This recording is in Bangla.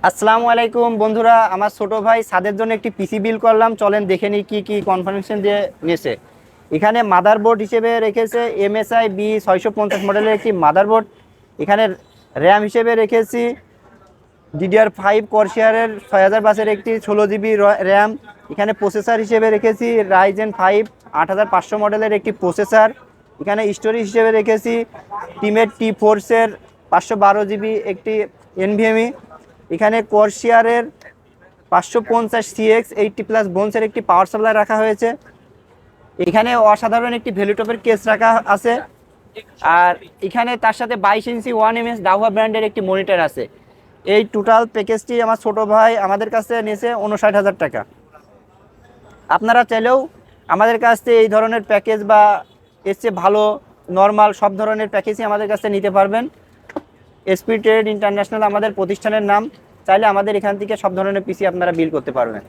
আসসালামু আলাইকুম বন্ধুরা, আমার ছোট ভাই সাদের জন্য একটি পিসি বিল করলাম। চলেন দেখে নিই কি কি কনফার্মেশন দিয়ে নিয়েছে। এখানে মাদারবোর্ড হিসেবে রেখেছে MSI B650 মডেলের একটি মাদারবোর্ড। এখানে র্যাম হিসেবে রেখেছি DDR5 কর্সিয়ারের 6000 বাসের একটি 16 GB র্যাম। এখানে প্রসেসর হিসেবে রেখেছি Ryzen 5 8500 মডেলের একটি প্রসেসর। এখানে স্টোরেজ হিসেবে রেখেছি টিমের T4 512 GB একটি NVMe। এখানে কর্সিয়ারের 550 CX80+ বোনসের একটি পাওয়ার সাপ্লাই রাখা হয়েছে। এখানে অসাধারণ একটি ভ্যালুটপের কেস রাখা আছে। আর এখানে তার সাথে 22 ইঞ্চি 1ms ডাহুয়া ব্র্যান্ডের একটি মনিটর আছে। এই টোটাল প্যাকেজটি আমার ছোট ভাই আমাদের কাছে নিয়েছে 59,000 টাকা। আপনারা চাইলেও আমাদের কাছ থেকে এই ধরনের প্যাকেজ বা এর চেয়ে ভালো নর্মাল সব ধরনের প্যাকেজই আমাদের কাছে নিতে পারবেন। SP ট্রেড ইন্টারন্যাশনাল আমাদের প্রতিষ্ঠানের নাম। চাইলে আমাদের এখান থেকে সব ধরনের পিসি আপনারা বিল করতে পারবেন।